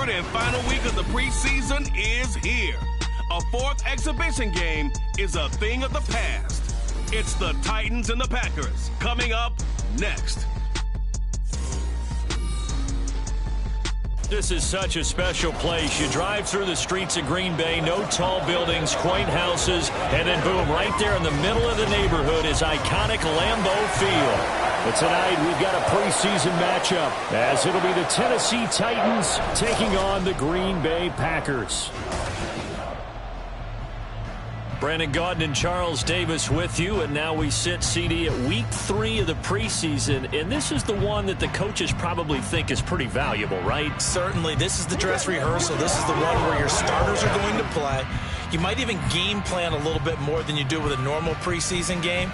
third and final week of the preseason is here. A fourth exhibition game is a thing of the past. It's the Titans and the Packers coming up next. This is such a special place. You drive through the streets of Green Bay, no tall buildings, quaint houses, and then boom, right there in the middle of the neighborhood is iconic Lambeau Field. But tonight we've got a preseason matchup as it'll be the Tennessee Titans taking on the Green Bay Packers. Brandon Gaudin and Charles Davis with you, and now we sit, CD, at week 3 of the preseason, and this is the one that the coaches probably think is pretty valuable, right? Certainly. This is the dress rehearsal. This is the one where your starters are going to play. You might even game plan a little bit more than you do with a normal preseason game,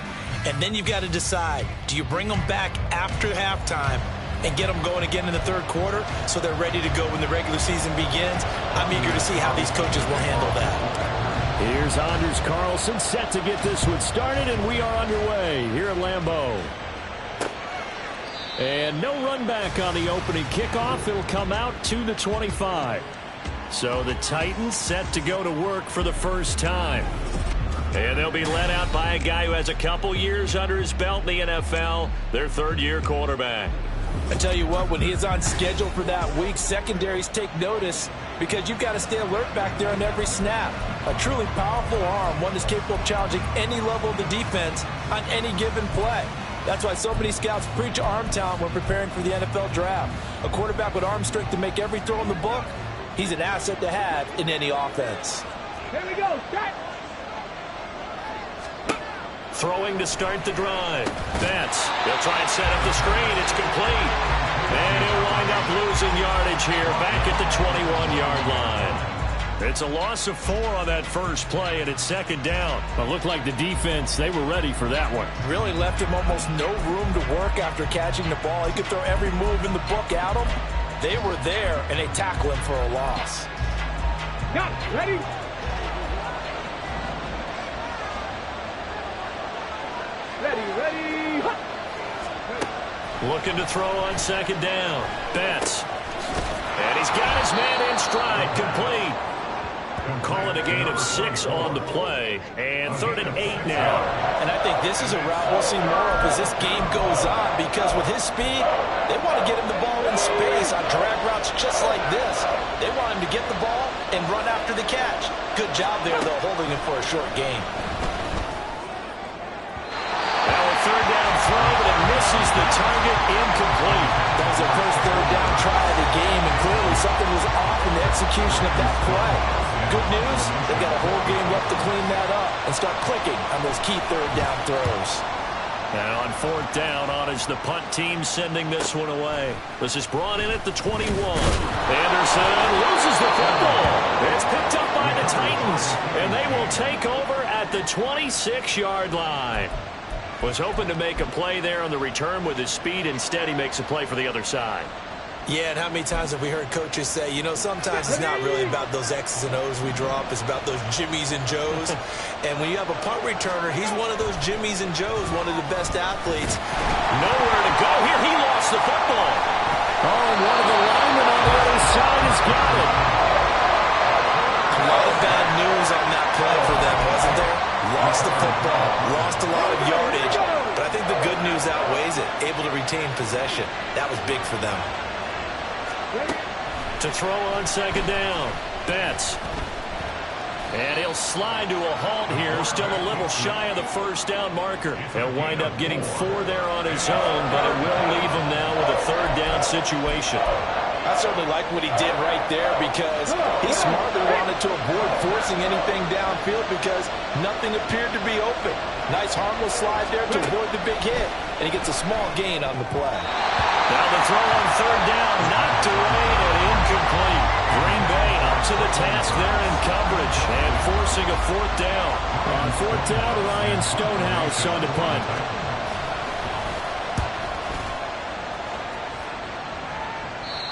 and then you've got to decide, do you bring them back after halftime and get them going again in the third quarter so they're ready to go when the regular season begins? I'm eager to see how these coaches will handle that. Here's Anders Carlson set to get this one started, and we are underway here at Lambeau. And no run back on the opening kickoff. It'll come out to the 25. So the Titans set to go to work for the first time. And they'll be led out by a guy who has a couple years under his belt in the NFL, their third-year quarterback. I tell you what, when he's on schedule for that week, secondaries take notice because you've got to stay alert back there on every snap. A truly powerful arm, one that's capable of challenging any level of the defense on any given play. That's why so many scouts preach arm talent when preparing for the NFL draft. A quarterback with arm strength to make every throw in the book, he's an asset to have in any offense. Here we go, start! Throwing to start the drive. Betts, he'll try and set up the screen. It's complete. And he'll wind up losing yardage here back at the 21-yard line. It's a loss of 4 on that first play, and it's second down. But looked like the defense, they were ready for that one. Really left him almost no room to work after catching the ball. He could throw every move in the book at him. They were there, and they tackle him for a loss. Got it. Ready? Ready. Looking to throw on second down. Betts. And he's got his man in stride. Complete. Call it a gain of 6 on the play. And 3rd and 8 now. And I think this is a route we'll see more of as this game goes on, because with his speed, they want to get him the ball in space on drag routes just like this. They want him to get the ball and run after the catch. Good job there, though, holding him for a short gain. Third down throw, but it misses the target. Incomplete. That was their first third down try of the game, and clearly something was off in the execution of that play. Good news, they've got a whole game left to clean that up and start clicking on those key third down throws. And on 4th down, on is the punt team sending this one away. This is brought in at the 21. Anderson loses the football. It's picked up by the Titans, and they will take over at the 26-yard line. Was hoping to make a play there on the return with his speed. Instead, he makes a play for the other side. Yeah, and how many times have we heard coaches say, you know, sometimes it's not really about those X's and O's we drop. It's about those Jimmies and Joes. And when you have a punt returner, he's one of those Jimmies and Joes, one of the best athletes. Nowhere to go here. He lost the football. Oh, and one of the linemen on the other side has got it. A lot of bad news on that play for them, wasn't there? Lost the football, lost a lot of yardage, but I think the good news outweighs it. Able to retain possession. That was big for them. To throw on second down, Betts. And he'll slide to a halt here, still a little shy of the first down marker. He'll wind up getting 4 there on his own, but it will leave him now with a third down situation. I certainly like what he did right there, because he smartly wanted to avoid forcing anything downfield because nothing appeared to be open. Nice harmless slide there to avoid the big hit, and he gets a small gain on the play. Now the throw on third down, knocked away and incomplete. Green Bay up to the task there in coverage and forcing a 4th down. On 4th down, Ryan Stonehouse on the punt.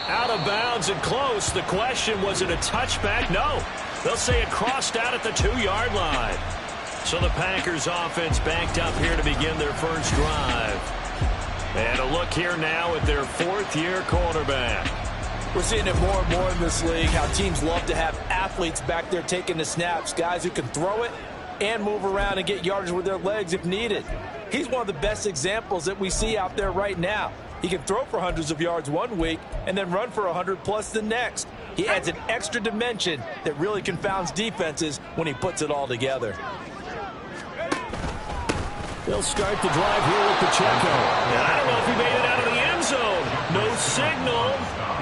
Out of bounds and close. The question, was it a touchback? No. They'll say it crossed out at the 2-yard line. So the Packers offense backed up here to begin their first drive. And a look here now at their 4th-year quarterback. We're seeing it more and more in this league, how teams love to have athletes back there taking the snaps, guys who can throw it and move around and get yardage with their legs if needed. He's one of the best examples that we see out there right now. He can throw for hundreds of yards one week and then run for 100+ the next. He adds an extra dimension that really confounds defenses when he puts it all together. They'll start the drive here with Pacheco. And I don't know if he made it out of the end zone. No signal.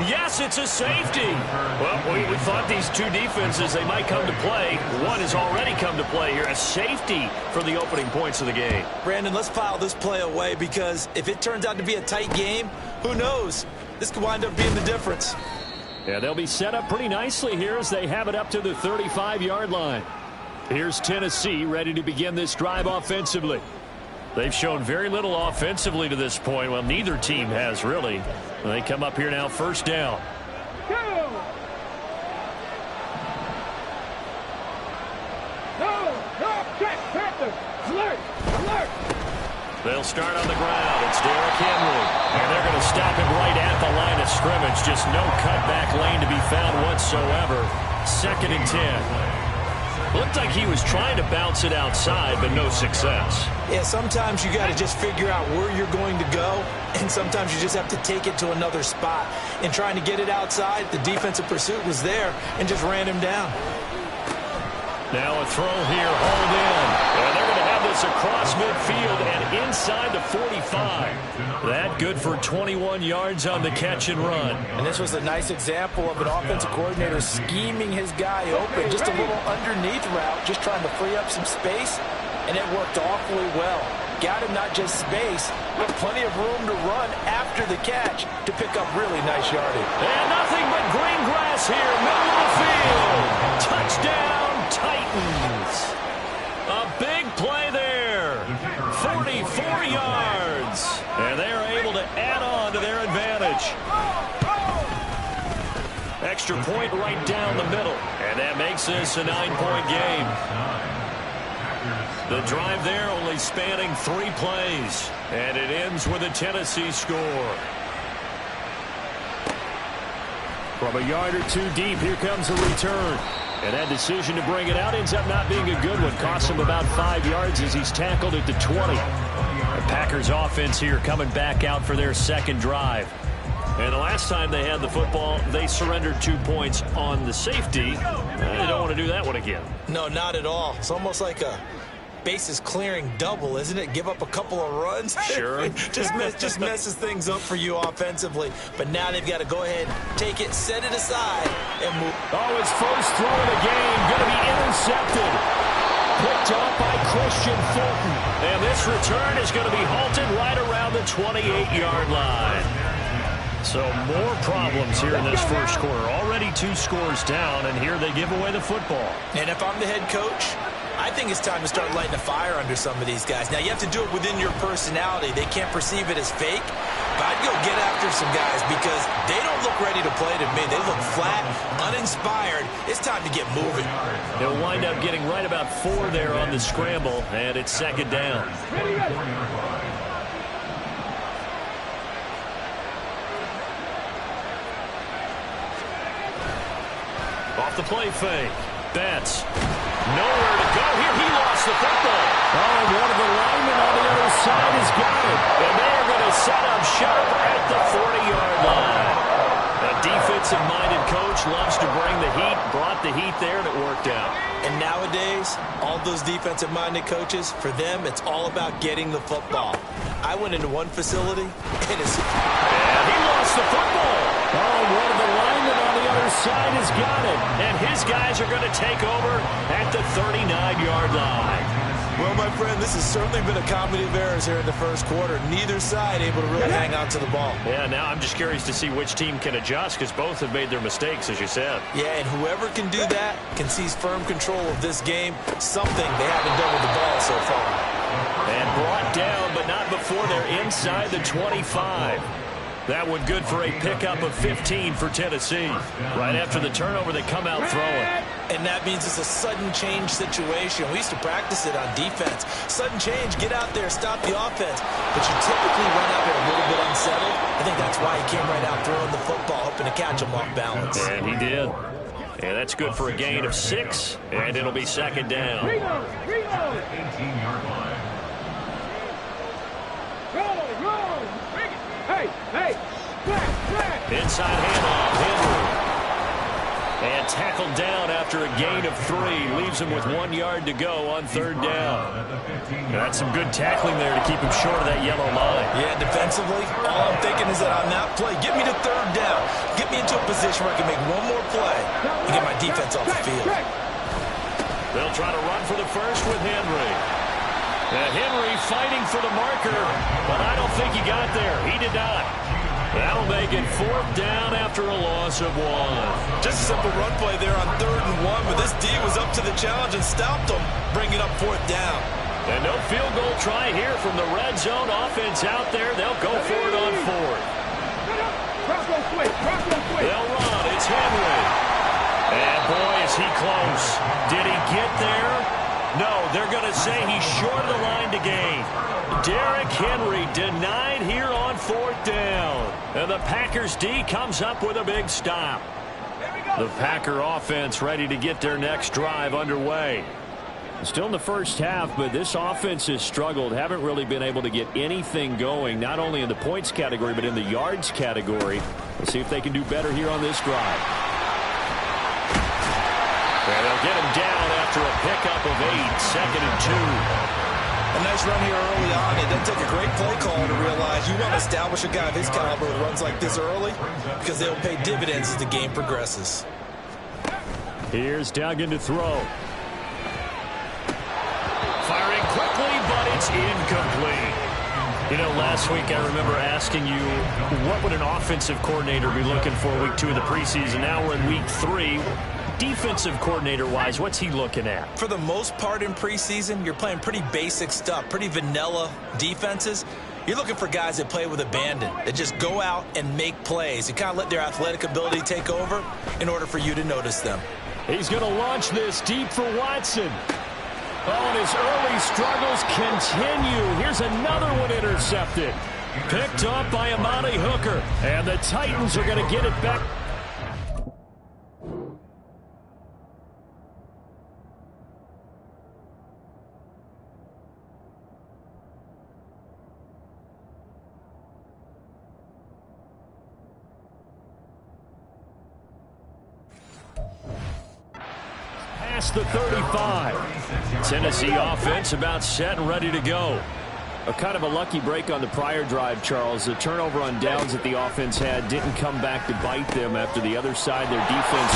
Yes, it's a safety. Well, we thought these two defenses, they might come to play. One has already come to play here. A safety for the opening points of the game. Brandon, let's file this play away because if it turns out to be a tight game, who knows? This could wind up being the difference. Yeah, they'll be set up pretty nicely here as they have it up to the 35-yard line. Here's Tennessee ready to begin this drive offensively. They've shown very little offensively to this point. Well, neither team has really. They come up here now, first down. They'll start on the ground. It's Derrick Henry. And they're going to stop him right at the line of scrimmage. Just no cutback lane to be found whatsoever. 2nd and 10. Looked like he was trying to bounce it outside, but no success. Yeah, sometimes you got to just figure out where you're going to go, and sometimes you just have to take it to another spot. And trying to get it outside, the defensive pursuit was there and just ran him down. Now a throw here, hold in. And they're going to have this across midfield and inside the 45. That good for 21 yards on the catch and run. And this was a nice example of an offensive coordinator scheming his guy open. Just a little underneath route, just trying to free up some space, and it worked awfully well. Got him not just space, but plenty of room to run after the catch to pick up really nice yardage. And nothing but green grass here, middle of the field. Touchdown, Titans. A big play there. 44 yards. And they are able to add on to their advantage. Extra point right down the middle. And that makes this a 9-point game. The drive there only spanning 3 plays. And it ends with a Tennessee score. From a yard or two deep, here comes a return. And that decision to bring it out ends up not being a good one. Costs him about 5 yards as he's tackled at the 20. The Packers offense here coming back out for their second drive. And the last time they had the football, they surrendered 2 points on the safety. They don't want to do that one again. No, not at all. It's almost like a bases clearing double, isn't it? Give up a couple of runs. Sure. just messes things up for you offensively. But now they've got to go ahead, take it, set it aside, and move. Oh, his first throw of the game going to be intercepted. Picked up by Christian Fulton. And this return is going to be halted right around the 28-yard line. So more problems here in this first quarter. Already 2 scores down, and here they give away the football. And if I'm the head coach, I think it's time to start lighting a fire under some of these guys. Now, you have to do it within your personality. They can't perceive it as fake. But I'd go get after some guys because they don't look ready to play to me. They look flat, uninspired. It's time to get moving. They'll wind up getting right about 4 there on the scramble, and it's 2nd down. Off the play fake. Betts. Nowhere to go here. He lost the football. Oh, and one of the linemen on the other side has got it. And they're going to set up shop at the 40-yard line. A defensive-minded coach loves to bring the heat, brought the heat there, and it worked out. And nowadays, all those defensive-minded coaches, for them, it's all about getting the football. I went into one facility, and he lost the football. Oh, one of the linemen on the other side has got it. And his guys are going to take over at the 39-yard line. Well, my friend, this has certainly been a comedy of errors here in the first quarter. Neither side able to really hang on to the ball. Yeah, now I'm just curious to see which team can adjust because both have made their mistakes, as you said. Yeah, and whoever can do that can seize firm control of this game, something they haven't done with the ball so far. And brought down, but not before they're inside the 25. That one good for a pickup of 15 for Tennessee. Right after the turnover, they come out throwing. And that means it's a sudden change situation. We used to practice it on defense. Sudden change, get out there, stop the offense. But you typically run out there a little bit unsettled. I think that's why he came right out throwing the football, hoping to catch him off balance. And he did. And that's good for a gain of 6, and it'll be second down. Reload. 18-yard line. Roll. Hey. Flat. Inside handoff, Henry. And tackled down after a gain of 3. Leaves him with 1 yard to go on third down. That's some good tackling there to keep him short of that yellow line. Yeah, defensively, all I'm thinking is that on that play, get me to third down. Get me into a position where I can make one more play and get my defense off the field. They'll try to run for the first with Henry. Henry fighting for the marker, but I don't think he got there. He did not. That'll make it fourth down after a loss of 1. Just a simple run play there on 3rd and 1, but this D was up to the challenge and stopped them, bringing up fourth down. And no field goal try here from the red zone offense out there. They'll go for it on 4th. They'll run. It's Henry. And boy, is he close. Did he get there? No, they're going to say he's short of the line to gain. Derrick Henry denied here on 4th down. And the Packers D comes up with a big stop. The Packer offense ready to get their next drive underway. Still in the first half, but this offense has struggled. Haven't really been able to get anything going, not only in the points category, but in the yards category. We'll see if they can do better here on this drive. And they'll get him down after a pickup of 8, 2nd and 2. A nice run here early on. It doesn't take a great play call to realize you want to establish a guy of his caliber with runs like this early because they'll pay dividends as the game progresses. Here's Duggan to throw. Firing quickly, but it's incomplete. You know, last week I remember asking you, what would an offensive coordinator be looking for week 2 of the preseason? Now we're in week 3. Defensive coordinator-wise, what's he looking at? For the most part in preseason, you're playing pretty basic stuff, pretty vanilla defenses. You're looking for guys that play with abandon, that just go out and make plays. You kind of let their athletic ability take over in order for you to notice them. He's going to launch this deep for Watson. Oh, and his early struggles continue. Here's another one intercepted. Picked up by Amani Hooker. And the Titans are going to get it back. Past the 35. Tennessee offense about set and ready to go. A kind of a lucky break on the prior drive, Charles. The turnover on downs that the offense had didn't come back to bite them after the other side. Their defense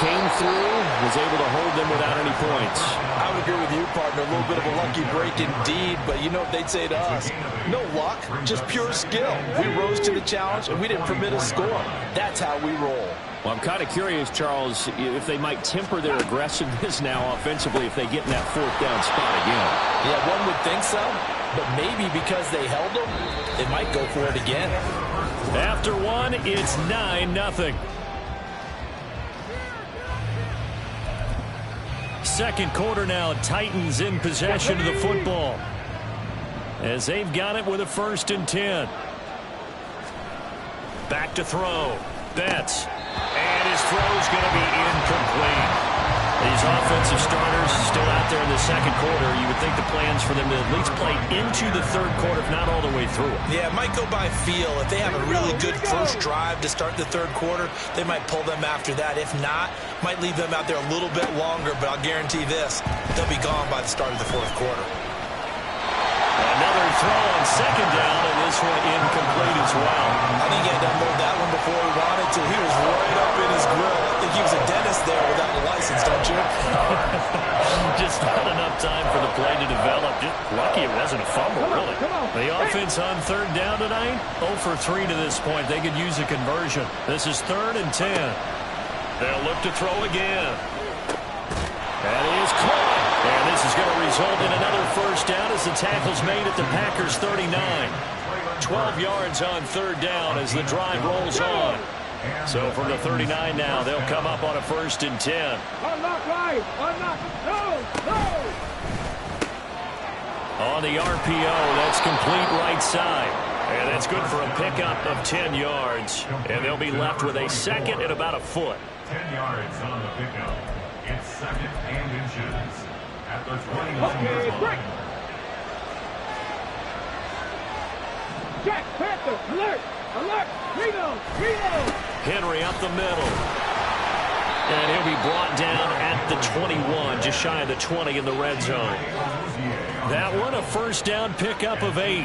came through, was able to hold them without any points. I would agree with you, partner. A little bit of a lucky break indeed, but you know what they'd say to us? No luck, just pure skill. We rose to the challenge, and we didn't permit a score. That's how we roll. Well, I'm kind of curious, Charles, if they might temper their aggressiveness now offensively if they get in that 4th down spot again. Yeah, one would think so, but maybe because they held them, they might go for it again. After 1, it's 9-0. Second quarter now, Titans in possession of the football as they've got it with a 1st and 10. Back to throw. Betts. And his throw's going to be incomplete. These offensive starters still out there in the second quarter. You would think the plans for them to at least play into the third quarter, if not all the way through. Yeah, it might go by feel. If they have a really good first drive to start the third quarter, they might pull them after that. If not, might leave them out there a little bit longer, but I'll guarantee this, they'll be gone by the start of the fourth quarter. Another throw on 2nd down, and this one incomplete as well. I think he had to unload that one before he wanted to. He was right up in his grill. I think he was a dentist there without a license, don't you? Just not enough time for the play to develop. Just lucky it wasn't a fumble, really. The offense on 3rd down tonight, 0 for 3 to this point. They could use a conversion. This is 3rd and 10. They'll look to throw again. That is caught. And this is going to result in another 1st down as the tackle's made at the Packers' 39. 12 yards on 3rd down as the drive rolls on. So from the 39 now, they'll come up on a 1st and 10. Unlock right. Unlock. No. On the RPO, that's complete right side. And that's good for a pickup of 10 yards. And they'll be left with a 2nd and about a foot. 10 yards on the pickup. It's 2nd and inches. At the 21-yard line. Jack Panther. Alert. Alert. Reno. Henry up the middle. And he'll be brought down at the 21, just shy of the 20 in the red zone. That one, a 1st down pickup of 8.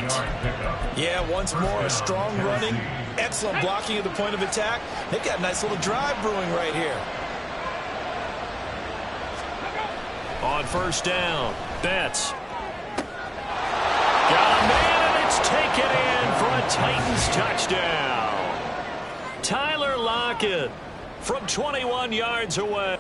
Yeah, once more, a strong running, excellent blocking at the point of attack. They got a nice little drive brewing right here. On 1st down, Betts. Got a man, and it's taken in for a Titans touchdown. Tyler Lockett from 21 yards away.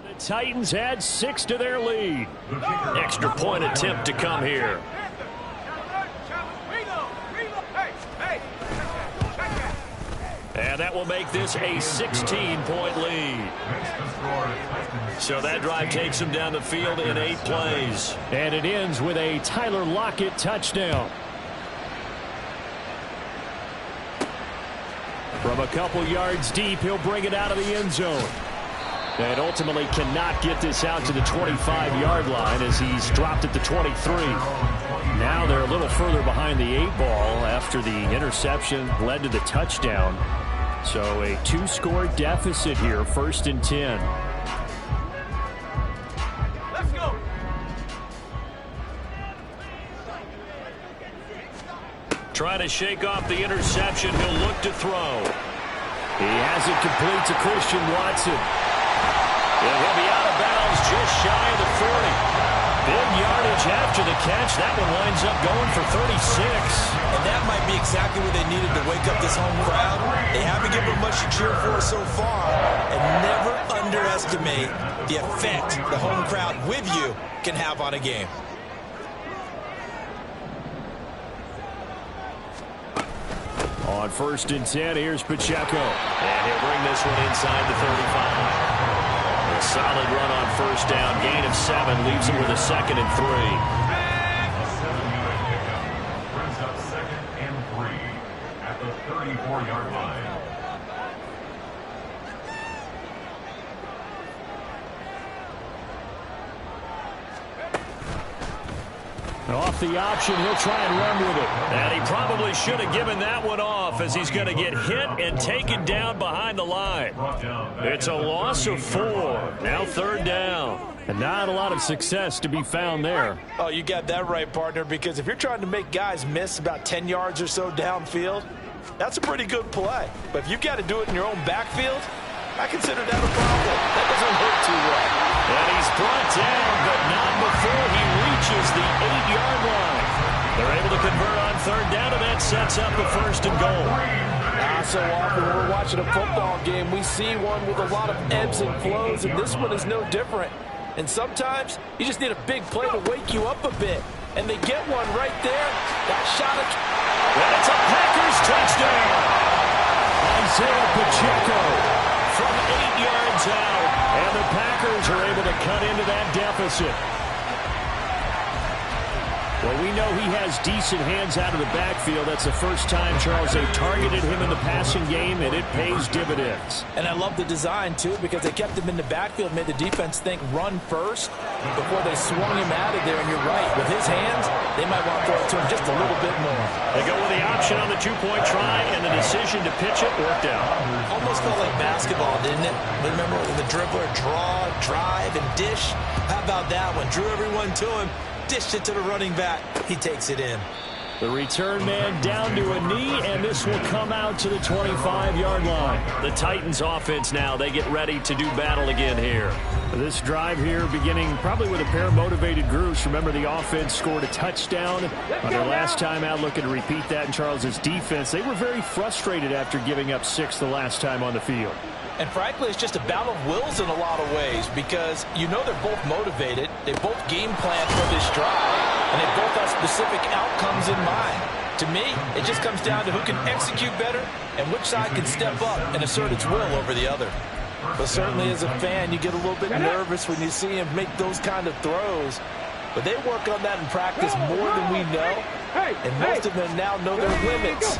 The Titans add 6 to their lead. Extra point attempt to come here. And that will make this a 16-point lead. So that drive takes them down the field in 8 plays. And it ends with a Tyler Lockett touchdown. From a couple yards deep, he'll bring it out of the end zone. And ultimately cannot get this out to the 25-yard line as he's dropped at the 23. Now they're a little further behind the 8 ball after the interception led to the touchdown. So a 2-score deficit here, 1st and 10. Let's go. Trying to shake off the interception. He'll look to throw. He has it complete to Christian Watson. And he'll be out of bounds just shy of the 40. Big yardage after the catch. That one winds up going for 36. And that might be exactly what they needed to wake up this home crowd. They haven't given them much to cheer for so far. And never underestimate the effect the home crowd with you can have on a game. On 1st and 10, here's Pacheco. And he'll bring this one inside the 35. A solid run on 1st down. Gain of 7 leaves him with a 2nd and 3. A 7-yard pickup brings up 2nd and 3 at the 34-yard line. Off the option, he'll try and run with it. And he probably should have given that one off as he's going to get hit and taken down behind the line. It's a loss of 4. Now 3rd down. And not a lot of success to be found there. Oh, you got that right, partner, because if you're trying to make guys miss about 10 yards or so downfield, that's a pretty good play. But if you've got to do it in your own backfield, I consider that a problem. That doesn't look too well. And he's brought down, but not before he reaches the 8-yard line. They're able to convert on 3rd down, and that sets up a 1st and goal. So often when we're watching a football game, we see one with a lot of ebbs and flows, and this one is no different. And sometimes you just need a big play to wake you up a bit. And they get one right there. That shot at... And it's a Packers touchdown. Isaiah Pacheco from 8 yards out. And the Packers are able to cut into that deficit. Well, we know he has decent hands out of the backfield. That's the first time, Charles, they've targeted him in the passing game, and it pays dividends. And I love the design, too, because they kept him in the backfield, made the defense think run first before they swung him out of there. And you're right, with his hands, they might want to throw it to him just a little bit more. They go with the option on the 2-point try, and the decision to pitch it worked out. Almost felt like basketball, didn't it? Remember the dribbler, draw, drive, and dish? How about that one? Drew everyone to him. Dished it to the running back. He takes it in. The return man down to a knee, and this will come out to the 25-yard line. The Titans offense now, they get ready to do battle again here. This drive here beginning probably with a pair of motivated groups. Remember, the offense scored a touchdown on their last time out, looking to repeat that in Charles's defense. They were very frustrated after giving up 6 the last time on the field. And frankly, it's just a battle of wills in a lot of ways because you know they're both motivated. They both game plan for this drive, and they both have specific outcomes in mind. To me, it just comes down to who can execute better and which side can step up and assert its will over the other. But certainly as a fan, you get a little bit nervous when you see him make those kind of throws. But they work on that in practice more than we know. And most of them now know their limits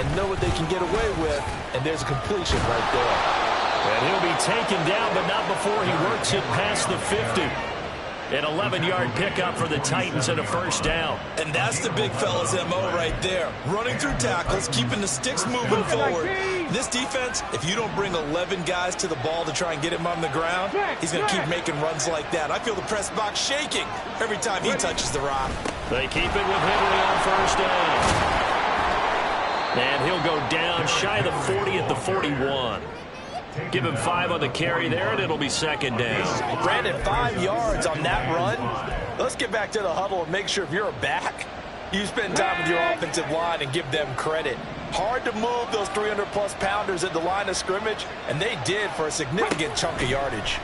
and know what they can get away with. And there's a completion right there. And he'll be taken down, but not before he works it past the 50. An 11-yard pickup for the Titans and a first down. And that's the big fella's MO right there. Running through tackles, keeping the sticks moving forward. This defense, if you don't bring 11 guys to the ball to try and get him on the ground, he's going to keep making runs like that. I feel the press box shaking every time he touches the rock. They keep it with Henry on first down. And he'll go down shy of the 40 at the 41. Give him 5 on the carry there, and it'll be second down. Brandon, 5 yards on that run. Let's get back to the huddle and make sure if you're a back, you spend time with your offensive line and give them credit. Hard to move those 300-plus pounders at the line of scrimmage, and they did for a significant chunk of yardage.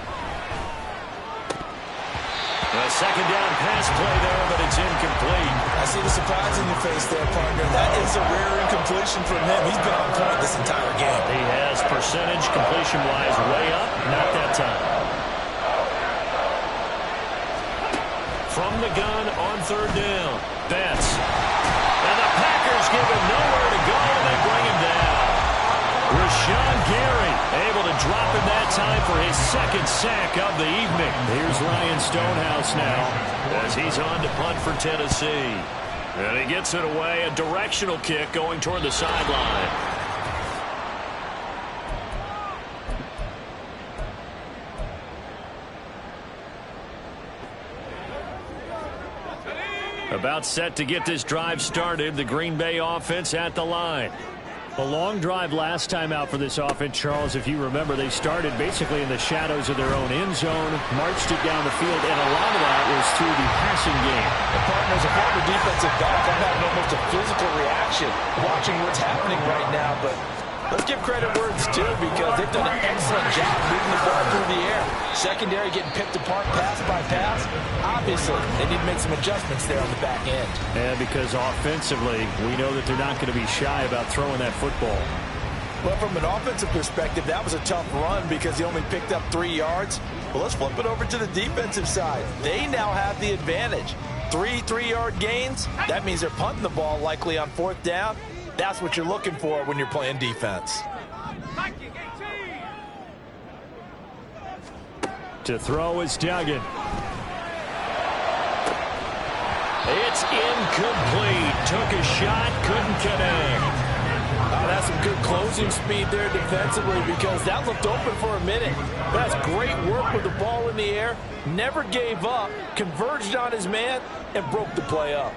A second down pass play there, but it's incomplete. I see the surprise in your face there, partner. That is a rare incompletion from him. He's been on point this entire game. He has percentage completion-wise way up. Not that time. From the gun on third down. Betts. And the Packers give him nowhere to go, and they bring him down. Rashawn Gary able to drop him that time for his second sack of the evening. Here's Ryan Stonehouse now as he's on to punt for Tennessee. And he gets it away, a directional kick going toward the sideline. About set to get this drive started, the Green Bay offense at the line. A long drive last time out for this offense, Charles. If you remember, they started basically in the shadows of their own end zone, marched it down the field, and a lot of that was through the passing game. And partners, a former defensive back, I'm having almost a physical reaction watching what's happening right now. But let's give credit where it's due because they've done an excellent job moving the ball through the air. Secondary getting picked apart pass by pass. Obviously, they need to make some adjustments there on the back end. And because offensively, we know that they're not going to be shy about throwing that football. Well, from an offensive perspective, that was a tough run because he only picked up 3 yards. Well, let's flip it over to the defensive side. They now have the advantage. 3 3-yard gains. That means they're punting the ball likely on 4th down. That's what you're looking for when you're playing defense. To throw is Duggan. It's incomplete. Took a shot, couldn't connect. That's some good closing speed there defensively because that looked open for a minute. That's great work with the ball in the air. Never gave up, converged on his man, and broke the play up.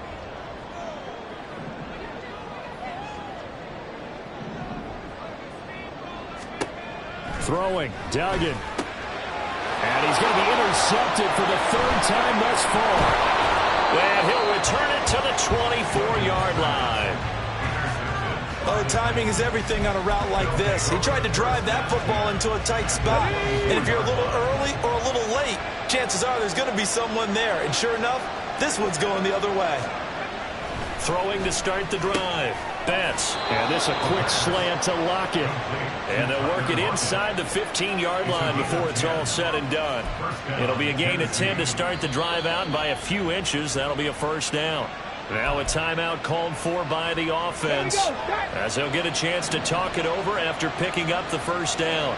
Throwing, Duggan. And he's going to be intercepted for the 3rd time thus far. And he'll return it to the 24-yard line. Oh, timing is everything on a route like this. He tried to drive that football into a tight spot. And if you're a little early or a little late, chances are there's going to be someone there. And sure enough, this one's going the other way. Throwing to start the drive. Betts. And this a quick slant to Lockett. And they'll work it inside the 15-yard line before it's all said and done. It'll be a gain of 10 to start the drive out, and by a few inches, that'll be a first down. Now a timeout called for by the offense as they'll get a chance to talk it over after picking up the first down.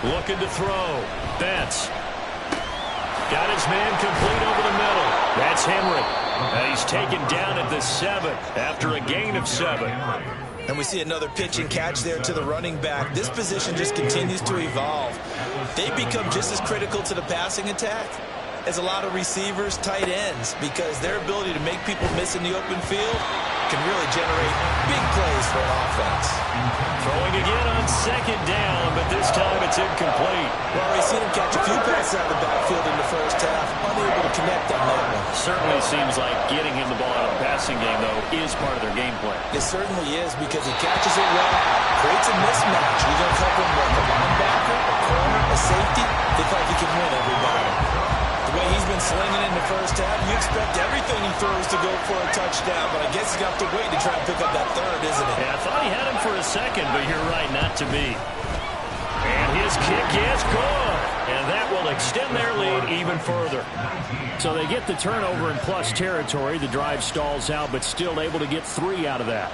Looking to throw. Betts. Got his man complete over the middle. That's Henry. And he's taken down at the 7 after a gain of 7. And we see another pitch and catch there to the running back. This position just continues to evolve. They become just as critical to the passing attack is a lot of receivers, tight ends, because their ability to make people miss in the open field can really generate big plays for an offense. Throwing again on second down, but this time it's incomplete. Well, we've seen him catch a few passes out of the backfield in the first half, unable to connect on that one. Certainly seems like getting him the ball out of the passing game, though, is part of their game plan. It certainly is, because he catches it well, creates a mismatch. You're going to cover him like a linebacker, a corner, a safety. They feel like he can win every battle. The way he's been slinging in the first half, you expect everything he throws to go for a touchdown, but I guess he's got to wait to try and pick up that third, isn't it? Yeah, I thought he had him for a second, but you're right, not to be. And his kick is good, and that will extend their lead even further. So they get the turnover in plus territory. The drive stalls out, but still able to get 3 out of that.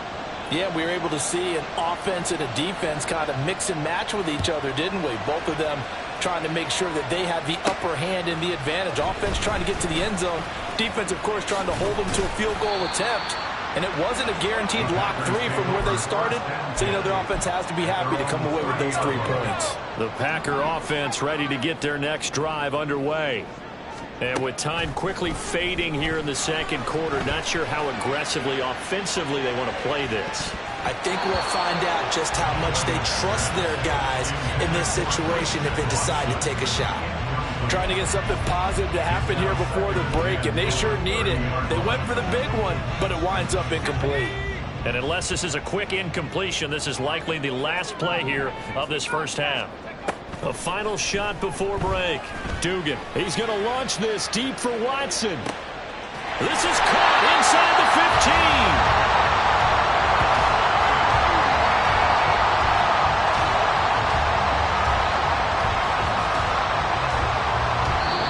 Yeah, we were able to see an offense and a defense kind of mix and match with each other, didn't we? Both of them trying to make sure that they had the upper hand and the advantage. Offense trying to get to the end zone. Defense, of course, trying to hold them to a field goal attempt. And it wasn't a guaranteed lock 3 from where they started. So, you know, their offense has to be happy to come away with those 3 points. The Packer offense ready to get their next drive underway. And with time quickly fading here in the second quarter, not sure how aggressively, offensively they want to play this. I think we'll find out just how much they trust their guys in this situation if they decide to take a shot. Trying to get something positive to happen here before the break, and they sure need it. They went for the big one, but it winds up incomplete. And unless this is a quick incompletion, this is likely the last play here of this first half. A final shot before break. Dugan. He's going to launch this deep for Watson. This is caught inside the 15.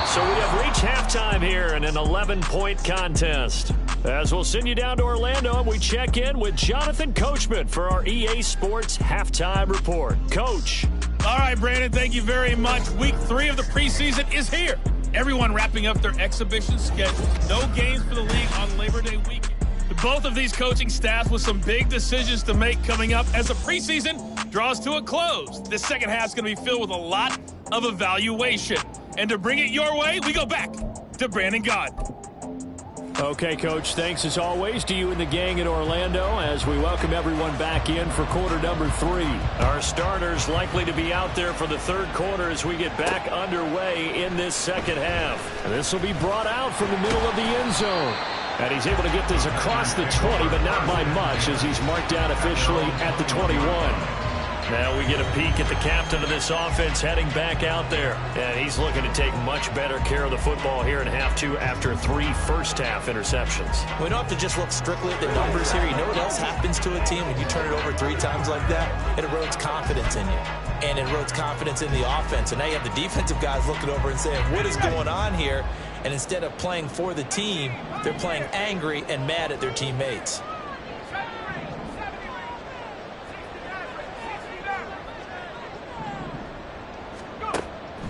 So we have reached halftime here in an 11-point contest. As we'll send you down to Orlando, and we check in with Jonathan Coachman for our EA Sports Halftime Report. Coach. All right, Brandon, thank you very much. Week 3 of the preseason is here. Everyone wrapping up their exhibition schedule. No games for the league on Labor Day weekend. Both of these coaching staffs with some big decisions to make coming up as the preseason draws to a close. This second half is going to be filled with a lot of evaluation. And to bring it your way, we go back to Brandon Gaudin. Okay, Coach, thanks as always to you and the gang at Orlando as we welcome everyone back in for quarter number 3. Our starters likely to be out there for the third quarter as we get back underway in this second half. And this will be brought out from the middle of the end zone. And he's able to get this across the 20, but not by much as he's marked down officially at the 21. Now we get a peek at the captain of this offense heading back out there. And he's looking to take much better care of the football here in half 2 after 3 first-half interceptions. We don't have to just look strictly at the numbers here. You know what else happens to a team when you turn it over 3 times like that? It erodes confidence in you. And it erodes confidence in the offense. And now you have the defensive guys looking over and saying, what is going on here? And instead of playing for the team, they're playing angry and mad at their teammates.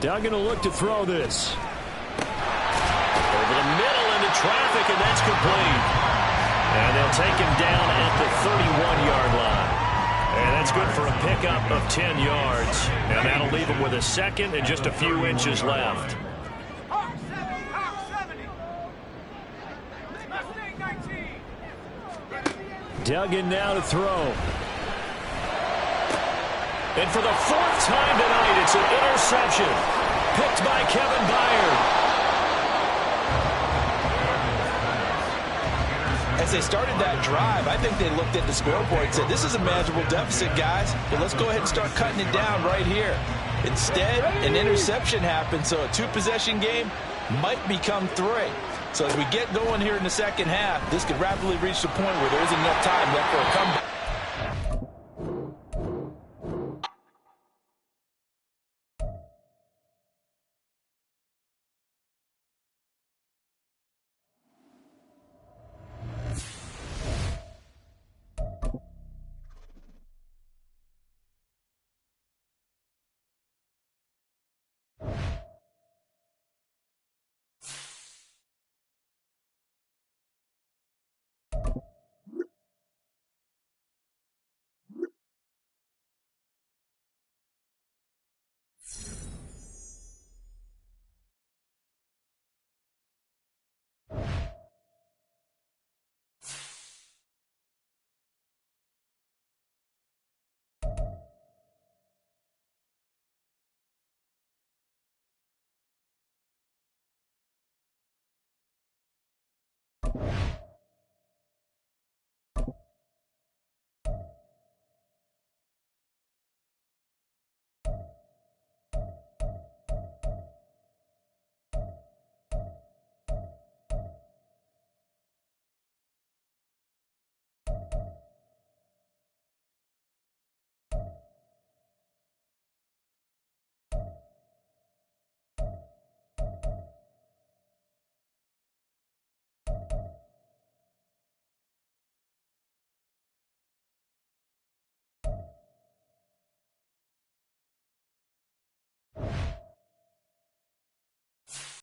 Duggan will look to throw this. Over the middle into traffic, and that's complete. And they'll take him down at the 31-yard line. And that's good for a pickup of 10 yards. And that'll leave him with a second and just a few inches left. Duggan now to throw. And for the 4th time tonight, it's an interception. Picked by Kevin Byard. As they started that drive, I think they looked at the scoreboard and said, this is a manageable deficit, guys. But let's go ahead and start cutting it down right here. Instead, an interception happened, so a 2-possession game might become 3. So as we get going here in the second half, this could rapidly reach the point where there isn't enough time left for a comeback.